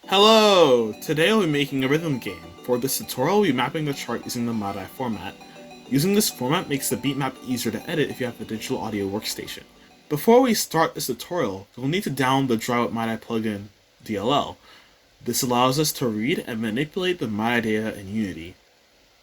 Hello! Today I'll be making a rhythm game. For this tutorial, I'll be mapping the chart using the MIDI format. Using this format makes the beat map easier to edit if you have a digital audio workstation. Before we start this tutorial, you'll need to download the Draw with MIDI plugin DLL. This allows us to read and manipulate the MIDI data in Unity.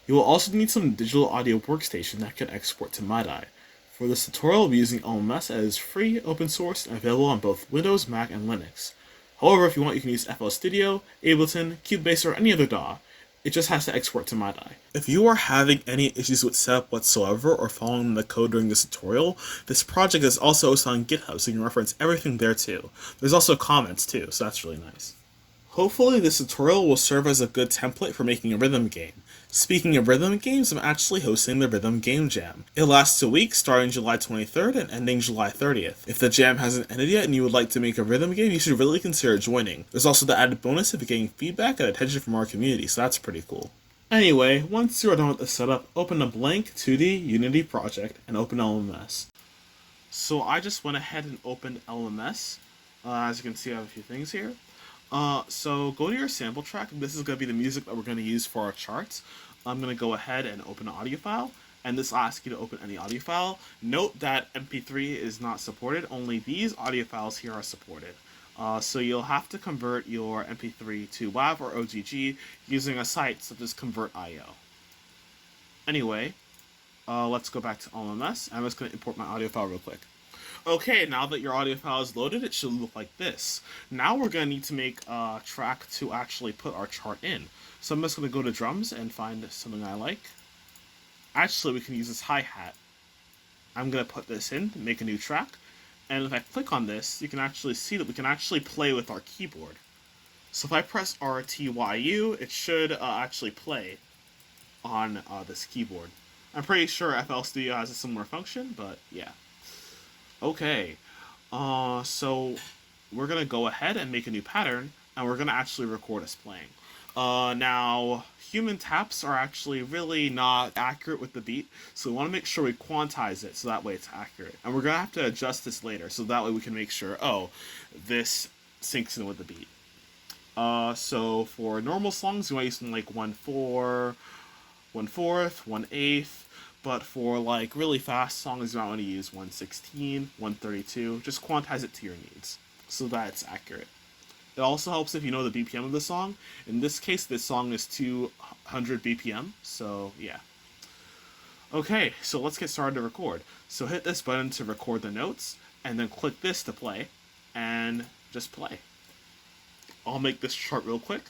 You will also need some digital audio workstation that can export to MIDI. For this tutorial, I'll be using LMMS as free, open source, and available on both Windows, Mac, and Linux. However, if you want, you can use FL Studio, Ableton, Cubase, or any other DAW. It just has to export to MIDI. If you are having any issues with setup whatsoever or following the code during this tutorial, this project is also hosted on GitHub, so you can reference everything there too. There's also comments too, so that's really nice. Hopefully this tutorial will serve as a good template for making a rhythm game. Speaking of rhythm games, I'm actually hosting the Rhythm Game Jam. It lasts 2 weeks, starting July 23rd and ending July 30th. If the jam hasn't ended yet and you would like to make a rhythm game, you should really consider joining. There's also the added bonus of getting feedback and attention from our community, so that's pretty cool. Anyway, once you are done with the setup, open a blank 2D Unity project and open LMMS. So I just went ahead and opened LMMS. As you can see, I have a few things here. So go to your sample track. This is going to be the music that we're going to use for our charts. I'm going to go ahead and open an audio file, and this will ask you to open any audio file. Note that MP3 is not supported, only these audio files here are supported. So you'll have to convert your MP3 to WAV or OGG using a site such as Convert.io. Anyway, let's go back to LMS. I'm just going to import my audio file real quick. Okay, now that your audio file is loaded, it should look like this. Now we're going to need to make a track to actually put our chart in. So I'm just going to go to drums and find something I like. Actually, we can use this hi-hat. I'm going to put this in, make a new track. And if I click on this, you can actually see that we can actually play with our keyboard. So if I press RTYU, it should actually play on this keyboard. I'm pretty sure FL Studio has a similar function, but yeah. Okay, so we're going to go ahead and make a new pattern, and we're going to actually record us playing. Now, human taps are actually really not accurate with the beat, so we want to make sure we quantize it so that way it's accurate. And we're going to have to adjust this later, so that way we can make sure, oh, this syncs in with the beat. So for normal songs, you might use something like 1/4, 1/4, 1/8. But for like really fast songs, you might want to use 1/16, 1/32. Just quantize it to your needs so that it's accurate. It also helps if you know the BPM of the song. In this case, this song is 200 BPM, so yeah. Okay, so let's get started to record. So hit this button to record the notes, and then click this to play, and just play. I'll make this chart real quick.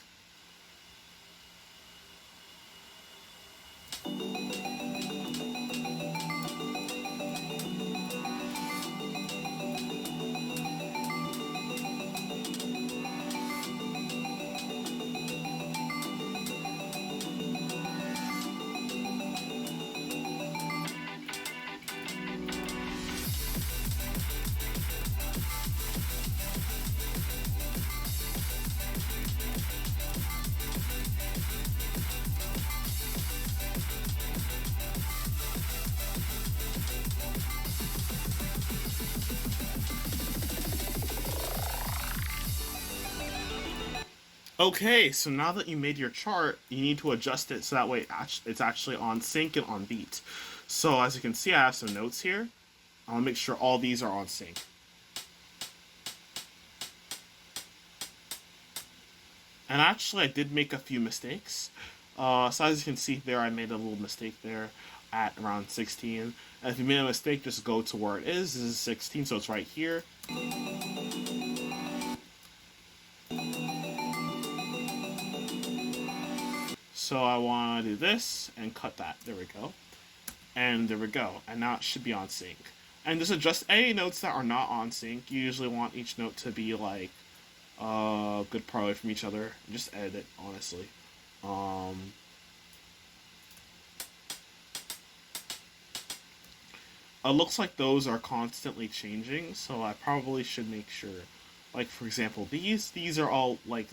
Okay, so now that you made your chart, you need to adjust it so that way it's actually on sync and on beat. So as you can see, I have some notes here. I want to make sure all these are on sync. And actually, I did make a few mistakes. So as you can see there, I made a little mistake there at around 16. And if you made a mistake, just go to where it is. This is 16, so it's right here. So I want to do this and cut that. There we go. And there we go. And now it should be on sync. And just adjust any notes that are not on sync. You usually want each note to be like good parlay from each other. Just edit it, honestly. It looks like those are constantly changing, so I probably should make sure. Like, for example, these are all like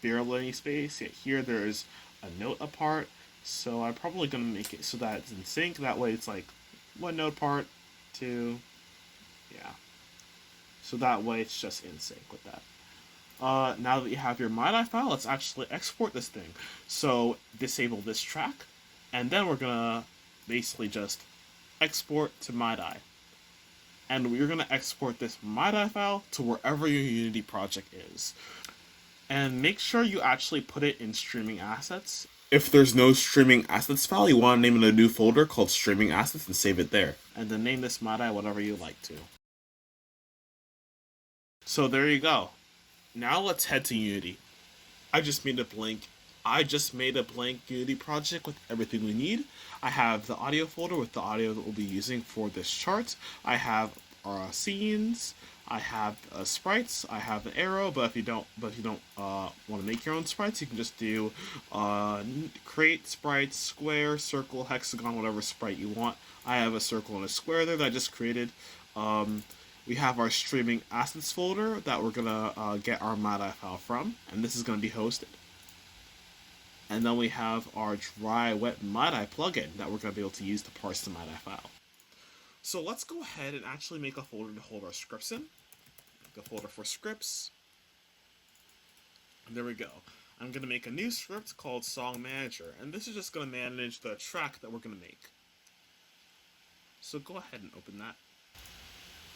barely any space, yet here there's a note apart, so I'm probably going to make it so that it's in sync. That way it's like one note apart, two, yeah. So that way it's just in sync with that. Now that you have your MIDI file, let's actually export this thing. So disable this track, and then we're gonna basically just export to MIDI. And we're gonna export this MIDI file to wherever your Unity project is. And make sure you actually put it in streaming assets. If there's no streaming assets file, you want to name it a new folder called streaming assets and save it there. And then name this MIDI whatever you like to. So there you go. Now let's head to Unity. I just made a blank Unity project with everything we need. I have the audio folder with the audio that we'll be using for this chart. I have our scenes. I have sprites. I have an arrow, but if you don't want to make your own sprites, you can just do create sprites, square, circle, hexagon, whatever sprite you want. I have a circle and a square there that I just created. We have our streaming assets folder that we're gonna get our MIDI file from, and this is gonna be hosted. And then we have our dry wet MIDI plugin that we're gonna be able to use to parse the MIDI file. So let's go ahead and actually make a folder to hold our scripts in. Make a folder for scripts. And there we go. I'm gonna make a new script called SongManager, and this is just gonna manage the track that we're gonna make. So go ahead and open that.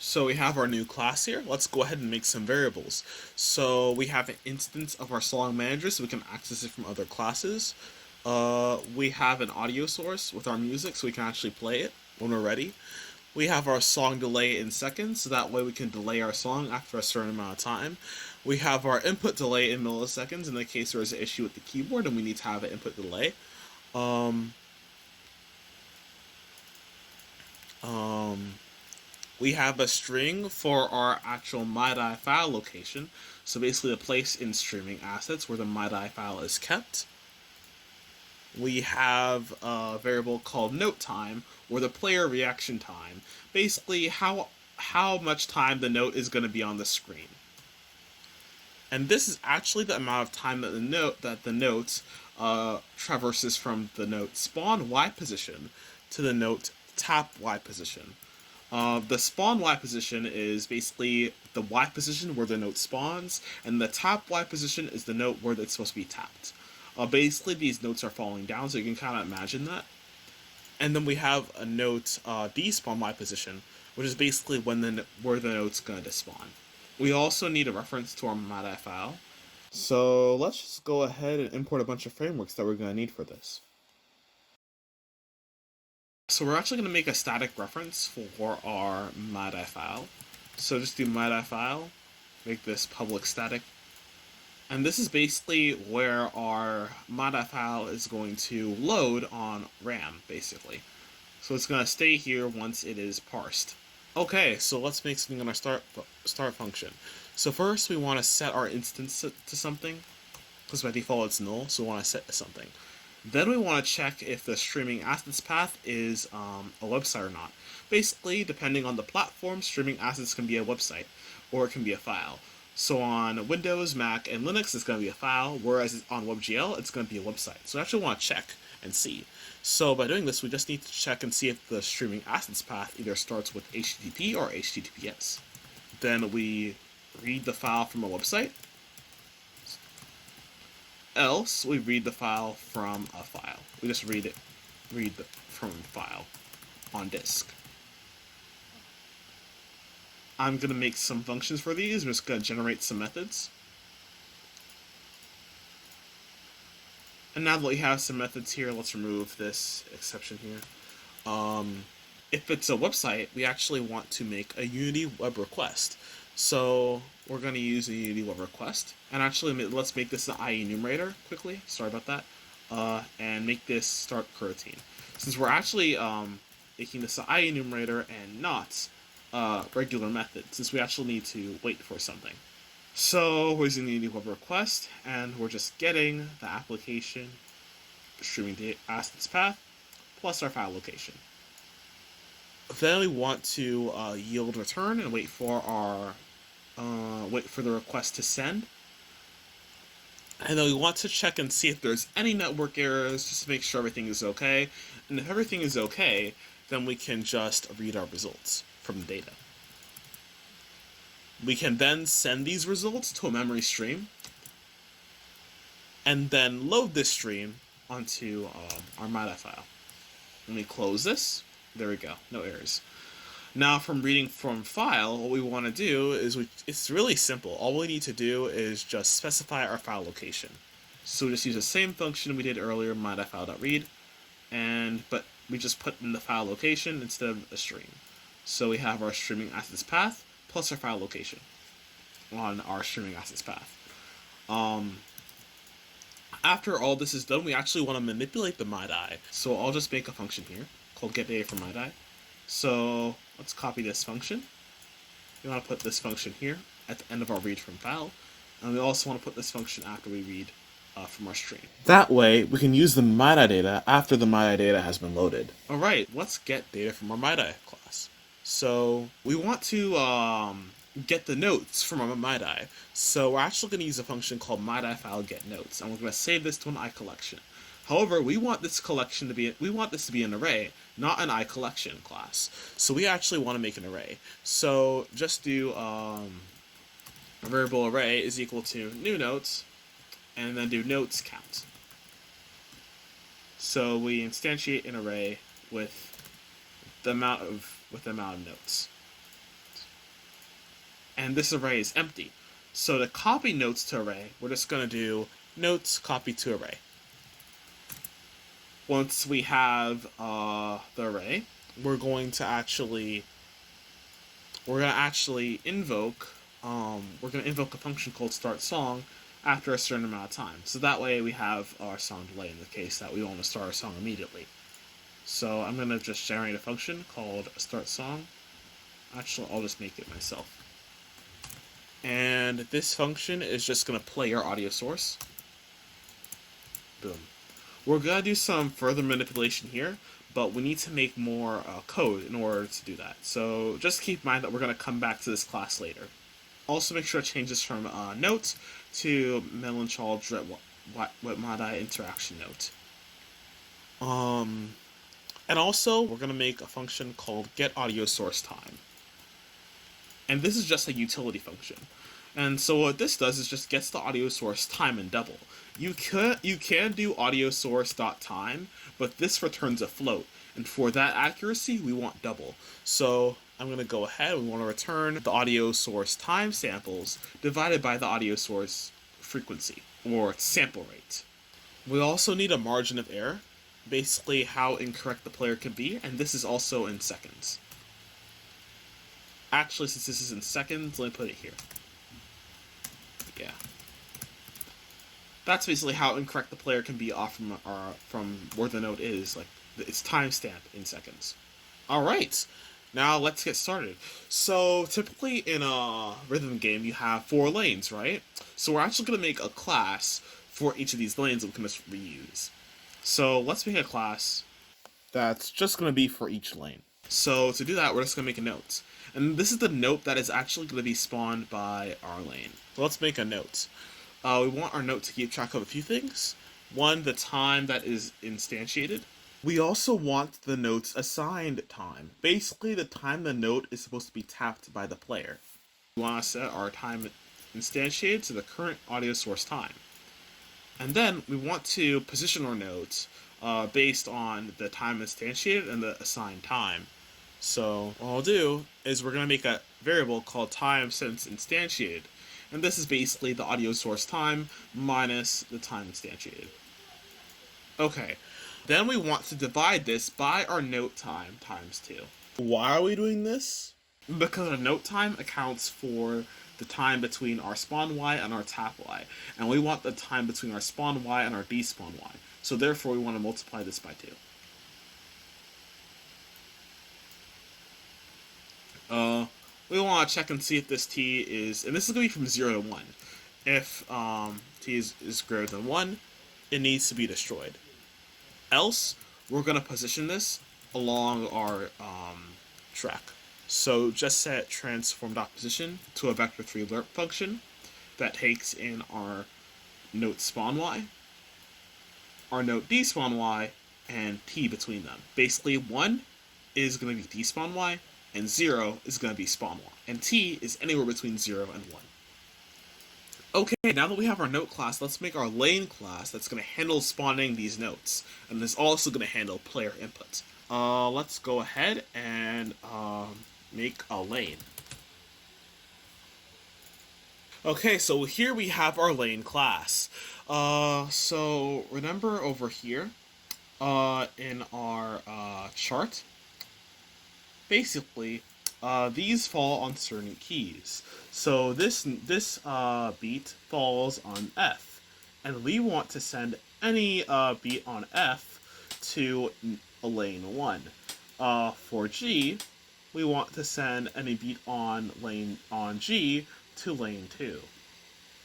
So we have our new class here. Let's go ahead and make some variables. So we have an instance of our SongManager so we can access it from other classes. We have an audio source with our music so we can actually play it when we're ready. We have our song delay in seconds, so that way we can delay our song after a certain amount of time. We have our input delay in milliseconds in the case there is an issue with the keyboard and we need to have an input delay. We have a string for our actual MIDI file location, so basically the place in streaming assets where the MIDI file is kept. We have a variable called note time, or the player reaction time, basically how much time the note is going to be on the screen. And this is actually the amount of time that the note traverses from the note spawn Y position to the note tap Y position. The spawn Y position is basically the Y position where the note spawns, and the tap Y position is the note where it's supposed to be tapped. Basically, these notes are falling down, so you can kind of imagine that. And then we have a note despawn Y position, which is basically where the note's going to despawn. We also need a reference to our MIDI file. So let's just go ahead and import a bunch of frameworks that we're going to need for this. So we're actually going to make a static reference for our MIDI file. So just do MIDI file, make this public static. And this is basically where our MIDI file is going to load on RAM, basically. So it's going to stay here once it is parsed. Okay, so let's make something on our start function. So first we want to set our instance to something, because by default it's null, so we want to set to something. Then we want to check if the streaming assets path is a website or not. Basically, depending on the platform, streaming assets can be a website, or it can be a file. So on Windows, Mac, and Linux, it's going to be a file, whereas on WebGL, it's going to be a website. So I actually want to check and see. So by doing this, we just need to check and see if the streaming assets path either starts with HTTP or HTTPS. Then we read the file from a website. Else, we read the file from a file. We just read from a file on disk. I'm going to make some functions for these. I'm just going to generate some methods. And now that we have some methods here, let's remove this exception here. If it's a website, we actually want to make a Unity web request. So we're going to use a Unity web request. And actually, let's make this an IE enumerator quickly. Sorry about that. And make this start coroutine. Since we're actually making this an IE enumerator and not regular method, since we actually need to wait for something. So we're using the Unity web request, and we're just getting the application streaming data assets path plus our file location. Then we want to yield return and wait for our the request to send. And then we want to check and see if there's any network errors, just to make sure everything is okay. And if everything is okay, then we can just read our results from the data. We can then send these results to a memory stream, and then load this stream onto our MIDI file. Let me close this. There we go, no errors. Now from reading from file, what we want to do is, it's really simple. All we need to do is just specify our file location. So we just use the same function we did earlier, MIDI_file.read, but we just put in the file location instead of a stream. So we have our streaming assets path plus our file location on our streaming assets path. After all this is done, we actually want to manipulate the MIDI. So I'll just make a function here called getData from MIDI. So let's copy this function. We want to put this function here at the end of our read from file. And we also want to put this function after we read from our stream. That way, we can use the MIDI data after the MIDI data has been loaded. Alright, let's get data from our MIDI class. So we want to get the notes from our MIDI. So we're actually going to use a function called MIDI file get notes, and we're going to save this to an iCollection. However, we want this to be an array, not an iCollection class. So we actually want to make an array. So just do a variable array is equal to new notes, and then do notes count. So we instantiate an array with the amount of notes. And this array is empty. So to copy notes to array, we're just going to do notes copy to array. Once we have the array, we're going to actually invoke a function called start song after a certain amount of time. So that way we have our song delay in the case that we want to start our song immediately. So I'm going to just generate a function called start song. Actually, I'll just make it myself. And this function is just going to play our audio source. Boom. We're going to do some further manipulation here, but we need to make more code in order to do that. So just keep in mind that we're going to come back to this class later. Also make sure to change this from note to Melancholy Wet MIDI interaction note. And also we're going to make a function called getAudioSourceTime. And this is just a utility function. And so what this does is just gets the audio source time in double. You can do audio source.time, but this returns a float. And for that accuracy, we want double. So I'm going to go ahead, we want to return the audio source time samples divided by the audio source frequency, or sample rate. We also need a margin of error, basically how incorrect the player can be, and this is also in seconds. Actually, since this is in seconds, let me put it here. Yeah. That's basically how incorrect the player can be off from where the note is, like its timestamp in seconds. Alright, now let's get started. So typically in a rhythm game you have 4 lanes, right? So we're actually going to make a class for each of these lanes that we can just reuse. So let's make a class that's just going to be for each lane. So to do that, we're just going to make a note. And this is the note that is actually going to be spawned by our lane. So let's make a note. We want our note to keep track of a few things. One, the time that is instantiated. We also want the note's assigned time. Basically, the time the note is supposed to be tapped by the player. We want to set our time instantiated to the current audio source time. And then we want to position our note based on the time instantiated and the assigned time. So what I'll do is we're going to make a variable called time since instantiated. And this is basically the audio source time minus the time instantiated. Okay, then we want to divide this by our note time times 2. Why are we doing this? Because our note time accounts for the time between our spawn Y and our tap Y. And we want the time between our spawn Y and our despawn Y. So therefore we want to multiply this by 2. We want to check and see if this t is, and this is going to be from 0 to 1. If t is greater than 1, it needs to be destroyed. Else, we're going to position this along our track. So just set transform.position to a vector3 lerp function that takes in our note spawn Y, our note despawn Y, and t between them. Basically, 1 is going to be despawn Y, and 0 is going to be spawn 1, and t is anywhere between 0 and 1. Okay, now that we have our note class, let's make our lane class that's going to handle spawning these notes, and it's also going to handle player input. Let's go ahead and make a lane. Okay, so here we have our lane class. So remember over here, in our chart, basically, these fall on certain keys. So this beat falls on F, and we want to send any beat on F to lane 1. For G, we want to send any beat on G to lane 2.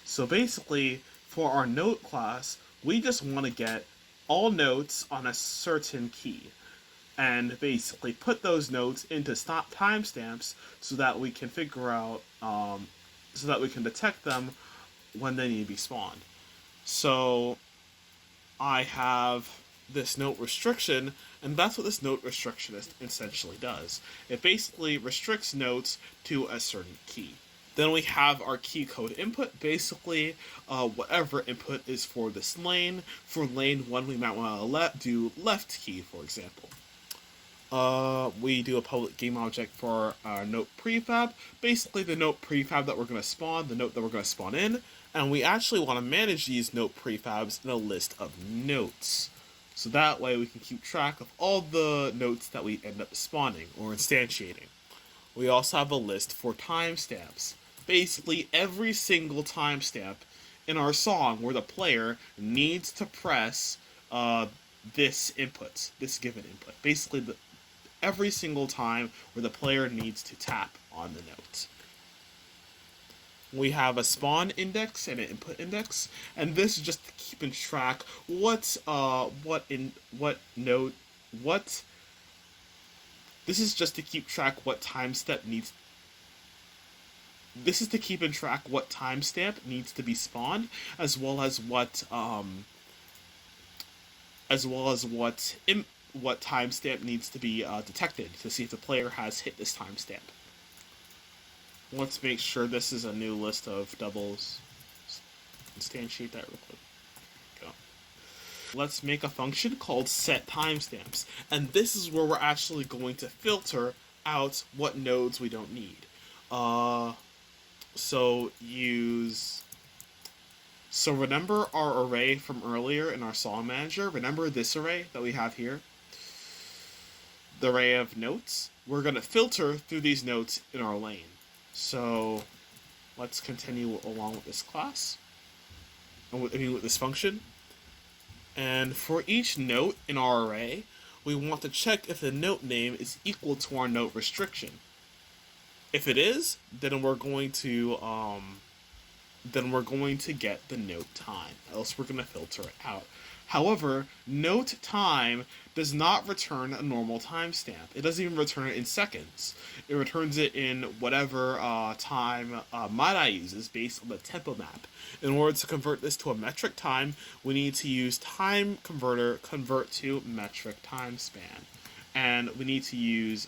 So basically, for our note class, we just want to get all notes on a certain key, and basically put those notes into stop timestamps so that we can figure out, so that we can detect them when they need to be spawned. So I have this note restriction, and that's what this note restriction essentially does. It basically restricts notes to a certain key. Then we have our key code input, basically whatever input is for this lane. For lane 1, we might want to do left key, for example. We do a public game object for our note prefab, basically the note prefab that we're going to spawn, the note that we're going to spawn in, and we actually want to manage these note prefabs in a list of notes. So that way we can keep track of all the notes that we end up spawning or instantiating. We also have a list for timestamps. Basically every single timestamp in our song where the player needs to press this input, this given input. Basically every single time where the player needs to tap on the note. We have a spawn index and an input index, and this is just to keep in track this is just to keep track what timestamp needs. This is to keep in track what timestamp needs to be spawned, as well as what timestamp needs to be detected to see if the player has hit this timestamp. Let's make sure this is a new list of doubles. Instantiate that real quick. Go. Let's make a function called setTimestamps, and this is where we're actually going to filter out what nodes we don't need. So remember our array from earlier in our SongManager? Remember this array that we have here? The array of notes? We're going to filter through these notes in our lane. So let's continue along with this class. With this function. And for each note in our array, we want to check if the note name is equal to our note restriction. If it is, then we're going to get the note time, else we're going to filter it out. However, note time does not return a normal timestamp. It doesn't even return it in seconds. It returns it in whatever time MIDI uses based on the tempo map. In order to convert this to a metric time, we need to use time converter convert to metric time span. And we need to use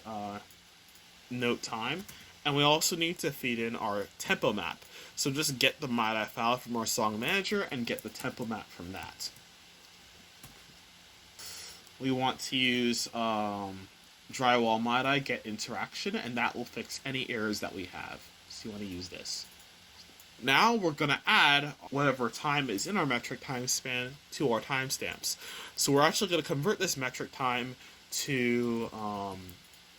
note time. And we also need to feed in our tempo map. So just get the MIDI file from our SongManager and get the tempo map from that. We want to use drywall MIDI get interaction, and that will fix any errors that we have. So you want to use this. Now we're going to add whatever time is in our metric time span to our timestamps. So we're actually going to convert this metric time to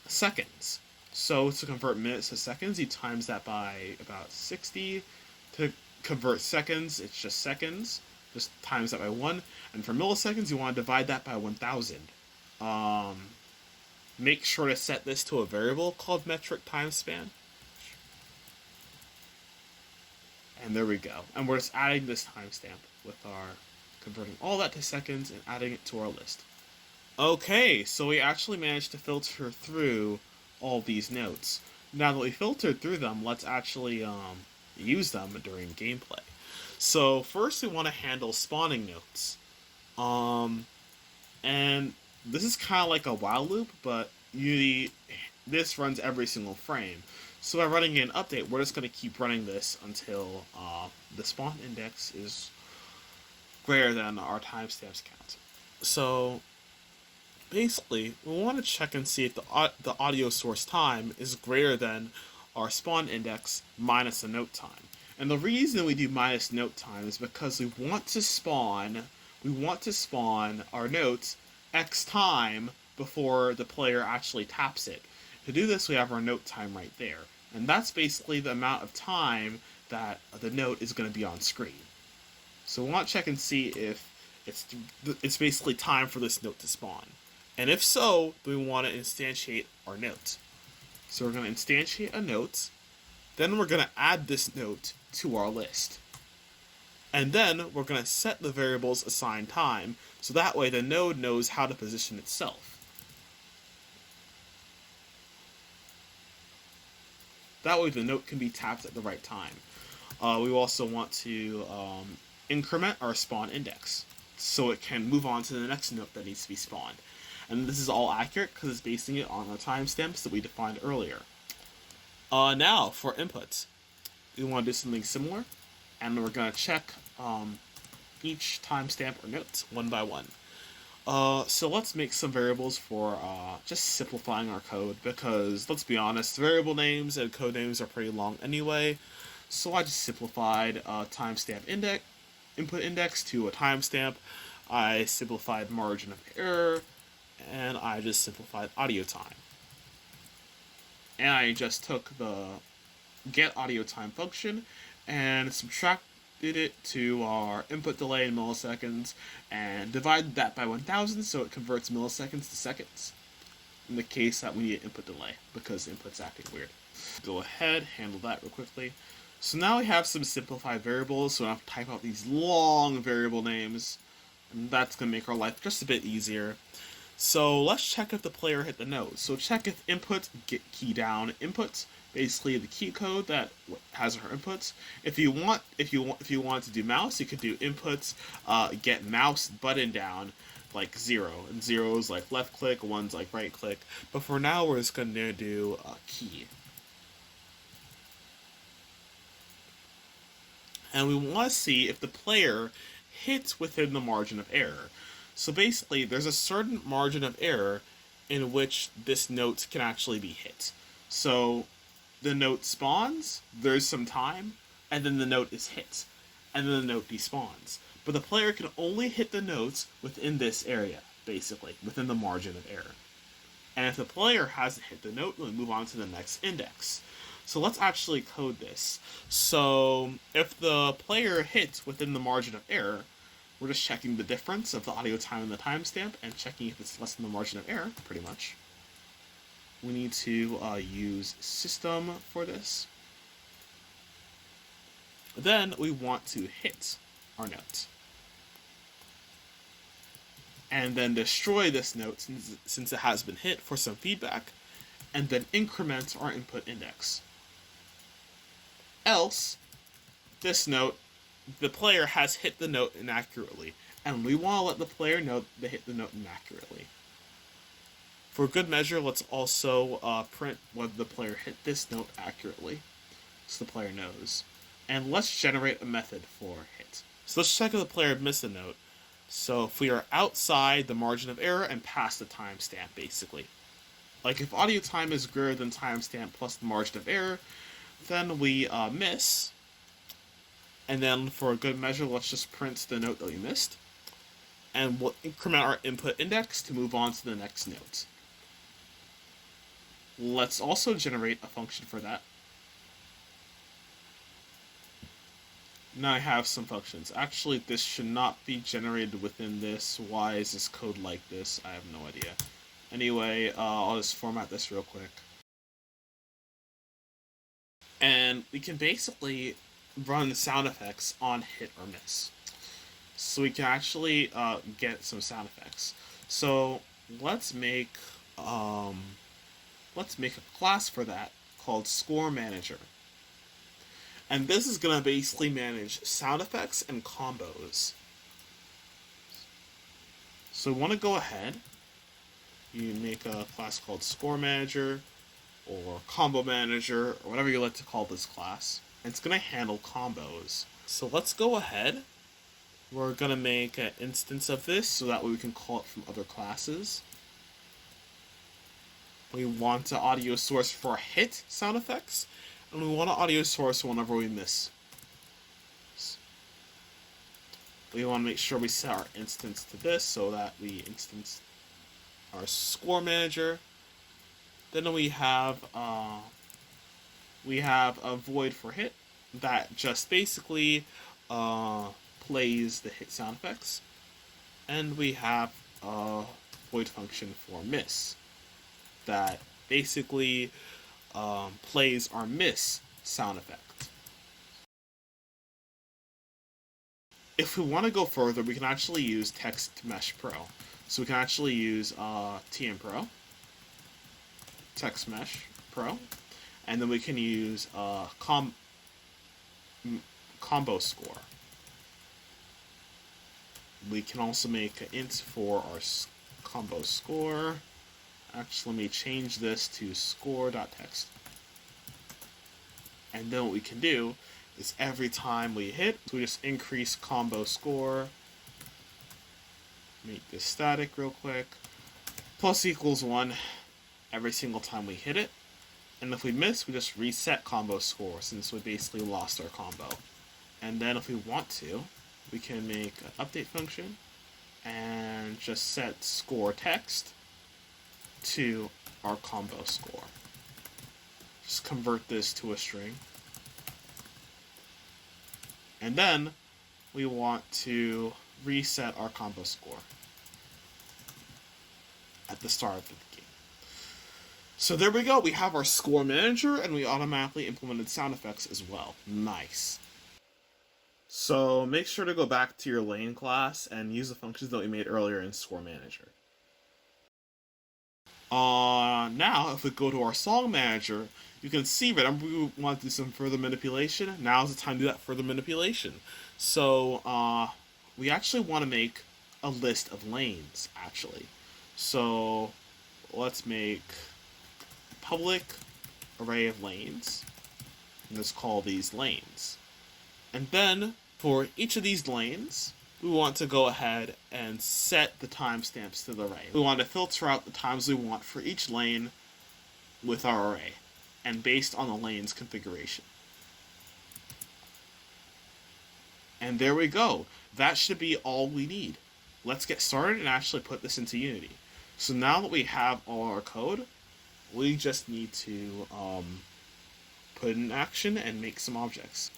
seconds. So to convert minutes to seconds, you times that by about 60. To convert seconds, it's just seconds. Just times that by 1. And for milliseconds, you want to divide that by 1000. Make sure to set this to a variable called metric time span. And there we go. And we're just adding this timestamp with our converting all that to seconds and adding it to our list. Okay, so we actually managed to filter through all these notes. Now that we filtered through them, let's actually use them during gameplay. So first we want to handle spawning notes. And this is kind of like a while loop, but you this runs every single frame. So by running an update, we're just going to keep running this until the spawn index is greater than our timestamps count. So basically, we want to check and see if the audio source time is greater than our spawn index minus the note time. And the reason we do minus note time is because we want to spawn our notes X time before the player actually taps it. To do this, we have our note time right there. And that's basically the amount of time that the note is going to be on screen. So we want to check and see if it's basically time for this note to spawn. And if so, we want to instantiate our note. So we're going to instantiate a note, then we're going to add this note to our list. And then we're going to set the variable's assigned time, so that way the node knows how to position itself. That way the note can be tapped at the right time. We also want to increment our spawn index, so it can move on to the next note that needs to be spawned. And this is all accurate because it's basing it on our timestamps that we defined earlier. Now, for inputs, we want to do something similar, and we're going to check each timestamp or note one by one. So let's make some variables for just simplifying our code, because let's be honest, variable names and code names are pretty long anyway. So I just simplified timestamp input index to a timestamp. I simplified margin of error, and I just simplified audio time. And I just took the get audio time function and subtracted it to our input delay in milliseconds and divided that by 1000 so it converts milliseconds to seconds in the case that we need an input delay because the input's acting weird. Go ahead, handle that real quickly. So now we have some simplified variables, so I don't have to type out these long variable names, and that's going to make our life just a bit easier. So let's check if the player hit the note. So check if input get key down input, basically the key code that has our inputs. If you want to do mouse, you could do inputs get mouse button down like 0, and 0 is like left click, 1's like right click. But for now, we're just going to do key. And we want to see if the player hits within the margin of error. So basically, there's a certain margin of error in which this note can actually be hit. So the note spawns, there's some time, and then the note is hit, and then the note despawns. But the player can only hit the notes within this area, basically, within the margin of error. And if the player hasn't hit the note, we move on to the next index. So let's actually code this. So if the player hits within the margin of error, we're just checking the difference of the audio time and the timestamp and checking if it's less than the margin of error, pretty much. We need to use system for this. Then we want to hit our note. And then destroy this note since it has been hit for some feedback, and then increment our input index. Else, this note, the player has hit the note inaccurately, and we want to let the player know they hit the note inaccurately. For good measure, let's also print whether the player hit this note accurately, so the player knows. And let's generate a method for hit. So let's check if the player missed a note. So if we are outside the margin of error and past the timestamp, basically. Like if audio time is greater than timestamp plus the margin of error, then we miss. And then for a good measure, let's just print the note that we missed. And we'll increment our input index to move on to the next note. Let's also generate a function for that. Now I have some functions. Actually, this should not be generated within this. Why is this code like this? I have no idea. Anyway, I'll just format this real quick. And we can basically run sound effects on hit or miss. So we can actually get some sound effects. So let's make a class for that called ScoreManager. And this is going to basically manage sound effects and combos. So we want to go ahead, you make a class called ScoreManager, or Combo Manager, or whatever you like to call this class. And it's going to handle combos. So let's go ahead. We're going to make an instance of this so that way we can call it from other classes. We want an audio source for hit sound effects, and we want an audio source whenever we miss. We want to make sure we set our instance to this so that we instance our score manager. Then we have a void for hit that just basically plays the hit sound effects, and we have a void function for miss that basically plays our miss sound effect. If we want to go further, we can actually use Text Mesh Pro. So we can actually use TM Pro, Text Mesh Pro, and then we can use combo score. We can also make an int for our combo score. Actually, let me change this to score.text. And then what we can do is every time we hit, so we just increase combo score. Make this static real quick. Plus equals 1 every single time we hit it. And if we miss, we just reset combo score since we basically lost our combo. And then if we want to, we can make an update function and just set score text to our combo score. Just convert this to a string. And then we want to reset our combo score at the start of the game. So there we go. We have our score manager, and we automatically implemented sound effects as well. Nice. So make sure to go back to your Lane class and use the functions that we made earlier in ScoreManager. Now, if we go to our Song Manager, you can see, remember we want to do some further manipulation? Now's the time to do that further manipulation. So, we actually want to make a list of lanes, actually. So, let's make public array of lanes, and let's call these lanes. And then, for each of these lanes, we want to go ahead and set the timestamps to the array. We want to filter out the times we want for each lane with our array, and based on the lane's configuration. And there we go. That should be all we need. Let's get started and actually put this into Unity. So now that we have all our code, we just need to put it in action and make some objects.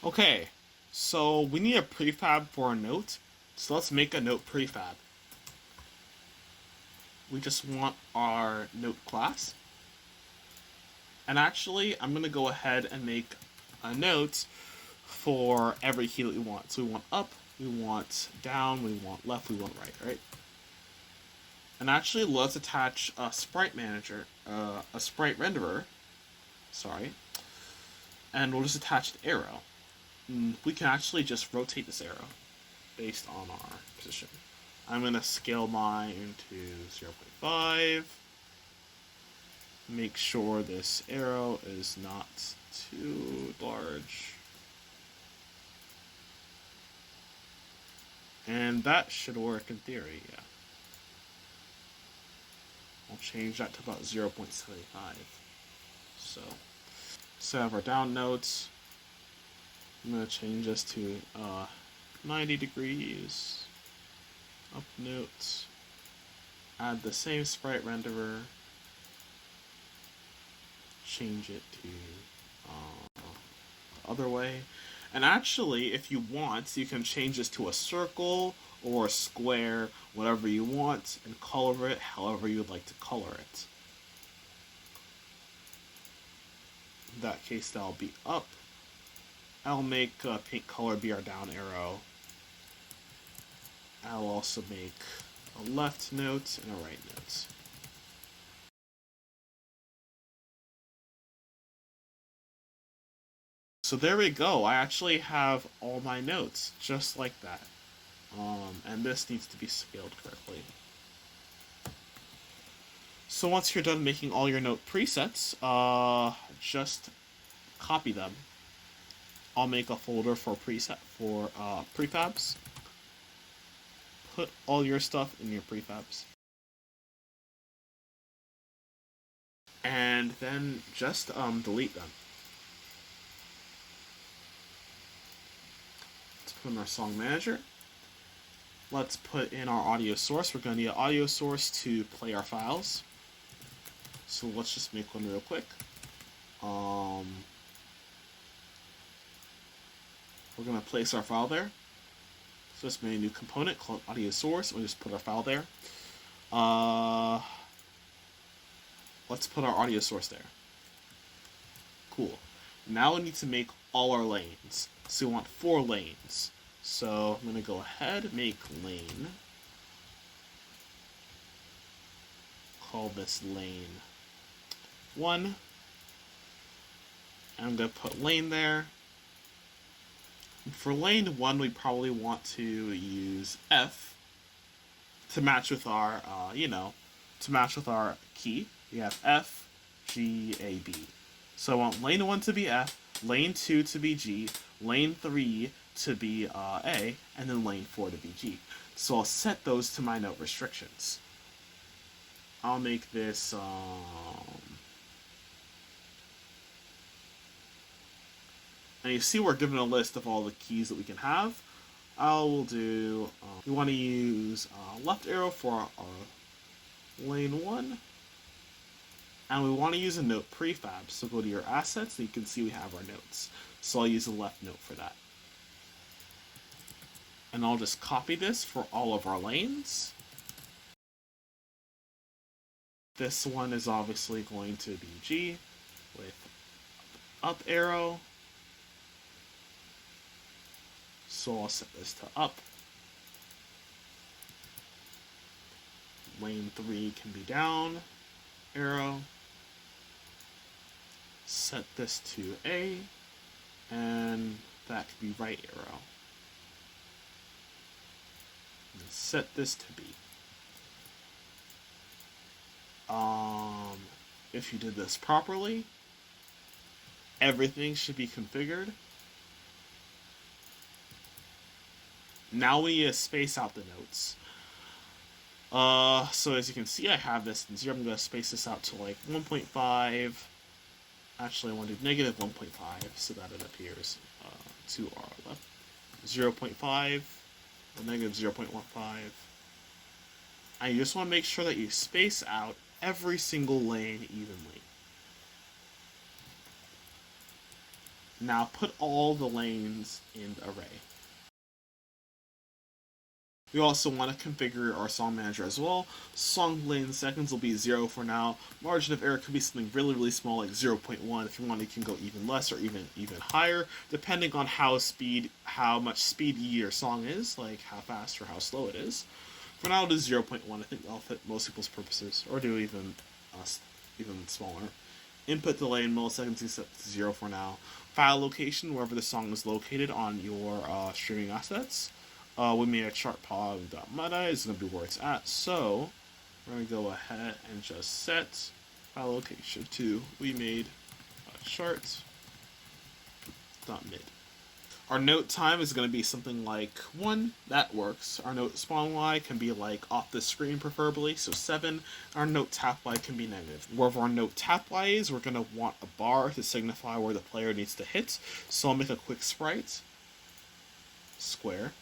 Okay, so we need a prefab for a note. So let's make a note prefab. We just want our note class. And actually, I'm going to go ahead and make a note for every key that we want. So we want up, we want down, we want left, we want right? And actually, let's attach a sprite manager, a sprite renderer, and we'll just attach the arrow. We can actually just rotate this arrow based on our position. I'm going to scale mine to 0.5. Make sure this arrow is not too large. And that should work in theory, yeah. I'll change that to about 0.75. So, set up our down notes. I'm going to change this to 90 degrees. Up note. Add the same sprite renderer. Change it to the other way. And actually, if you want, you can change this to a circle or a square, whatever you want, and color it however you would like to color it. In that case, that'll be up. I'll make pink color be our down arrow. I'll also make a left note and a right note. So there we go. I actually have all my notes just like that. And this needs to be scaled correctly. So once you're done making all your note presets, just copy them. I'll make a folder for prefabs. Put all your stuff in your prefabs. And then just delete them. Let's put in our song manager. Let's put in our audio source. We're going to need an audio source to play our files. So let's just make one real quick. We're going to place our file there. So let's make a new component called audio source. We'll just put our file there. Let's put our audio source there. Cool. Now we need to make all our lanes. So we want 4 lanes. So I'm going to go ahead, make lane. Call this lane 1. And I'm going to put lane there. For lane 1, we probably want to use F to match with our, to match with our key. We have F, G, A, B. So I want lane 1 to be F, lane 2 to be G, lane 3 to be A, and then lane 4 to be G. So I'll set those to my note restrictions. I'll make this, and you see we're given a list of all the keys that we can have. I will do, we want to use left arrow for our lane 1. And we want to use a note prefab. So go to your assets and you can see we have our notes. So I'll use the left note for that. And I'll just copy this for all of our lanes. This one is obviously going to be G with up arrow. So I'll set this to up. Lane 3 can be down arrow. Set this to A, and that could be right arrow. And set this to B. If you did this properly, everything should be configured. Now we need to space out the notes. So as you can see, I have this in 0. I'm going to space this out to like 1.5. Actually, I want to do negative 1.5 so that it appears to our left. 0.5 or negative 0.15. And you just want to make sure that you space out every single lane evenly. Now put all the lanes in the array. We also want to configure our song manager as well. Song lane seconds will be 0 for now. Margin of error could be something really, really small, like 0.1. If you want, you can go even less or even higher, depending on how much speed your song is, like how fast or how slow it is. For now, I'll do 0.1. I think that'll fit most people's purposes, or do even smaller. Input delay in milliseconds is set to 0 for now. File location, wherever the song is located on your streaming assets. We made a chart pod.MIDI is going to be where it's at, so we're going to go ahead and just set file location to we made a chart.mid. Our note time is going to be something like 1, that works. Our note spawn Y can be like off the screen preferably, so 7. Our note tap Y can be negative. Wherever our note tap Y is, we're going to want a bar to signify where the player needs to hit, so I'll make a quick sprite, square,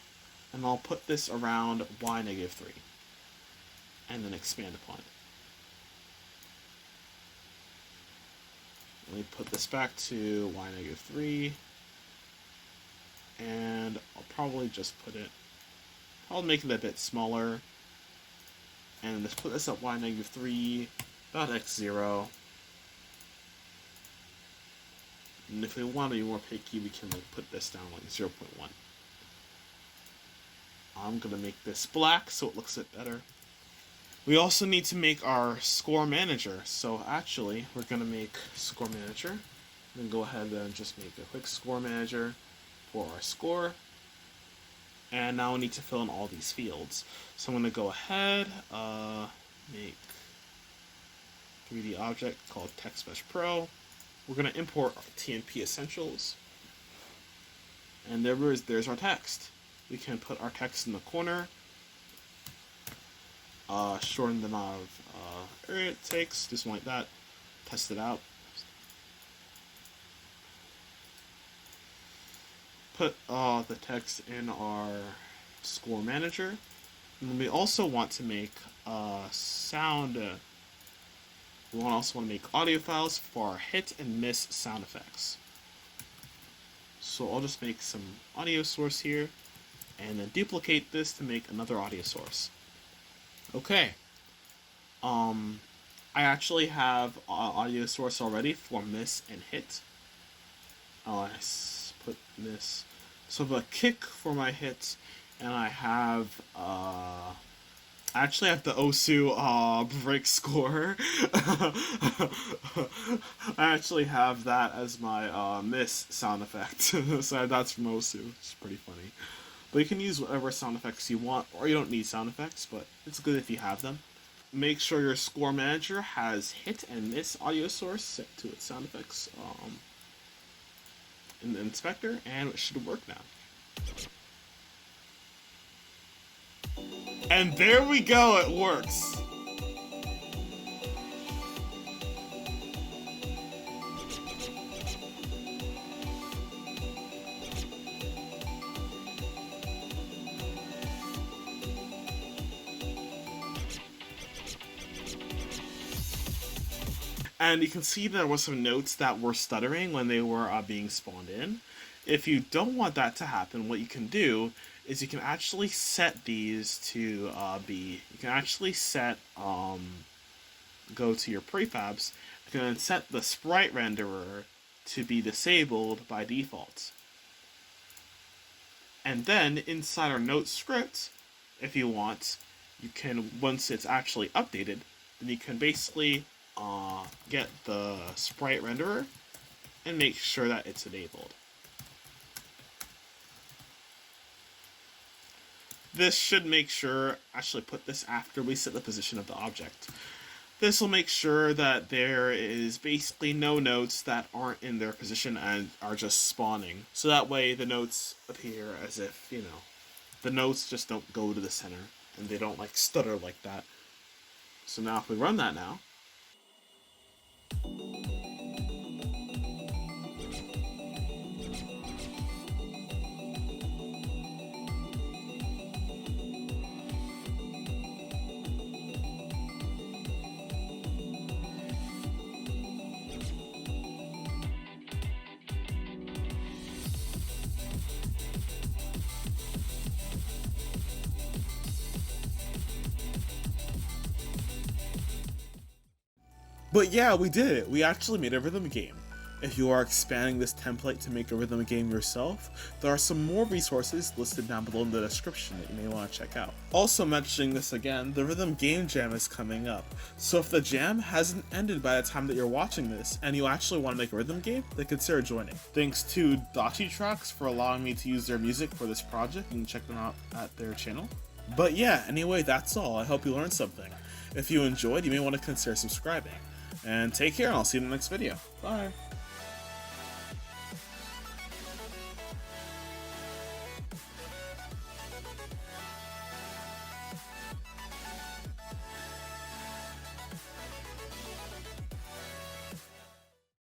and I'll put this around Y negative 3, and then expand upon it. Let me put this back to Y negative 3, and I'll probably just I'll make it a bit smaller, and let's put this at Y negative 3, about X0, and if we want to be more picky, we can like put this down like 0.1. I'm going to make this black so it looks a bit better. We also need to make our score manager. So actually, we're going to make score manager. Then go ahead and just make a quick score manager for our score. And now we need to fill in all these fields. So I'm going to go ahead, make 3D object called Text Mesh Pro. We're going to import our TMP Essentials. And there's our text. We can put our text in the corner. Shorten the amount of area it takes, just like that. Test it out. Put the text in our ScoreManager. And we also want to make sound. We also want to make audio files for our hit and miss sound effects. So I'll just make some audio source here, and then duplicate this to make another audio source. Okay. I actually have audio source already for miss and hit. I put miss. So I have a kick for my hit, and I have I actually have the Osu break score. I actually have that as my miss sound effect. So that's from Osu. It's pretty funny. But you can use whatever sound effects you want, or you don't need sound effects, but it's good if you have them. Make sure your Score Manager has hit and miss audio source set to its sound effects in the inspector, and it should work now. And there we go, it works. And you can see there was some notes that were stuttering when they were being spawned in. If you don't want that to happen, what you can do is you can actually set these to you can actually set, go to your prefabs, you can set the sprite renderer to be disabled by default. And then inside our note script, if you want, you can, once it's actually updated, then you can basically get the sprite renderer and make sure that it's enabled. This should make sure, actually put this after we set the position of the object. This will make sure that there is basically no notes that aren't in their position and are just spawning. So that way the notes appear as if, you know, the notes just don't go to the center and they don't like stutter like that. So now if we run that now, but yeah, we did it. We actually made a rhythm game. If you are expanding this template to make a rhythm game yourself, there are some more resources listed down below in the description that you may want to check out. Also mentioning this again, the Rhythm Game Jam is coming up. So if the jam hasn't ended by the time that you're watching this, and you actually want to make a rhythm game, then consider joining. Thanks to DachiTrax for allowing me to use their music for this project. You can check them out at their channel. But yeah, anyway, that's all. I hope you learned something. If you enjoyed, you may want to consider subscribing. And take care, and I'll see you in the next video. Bye!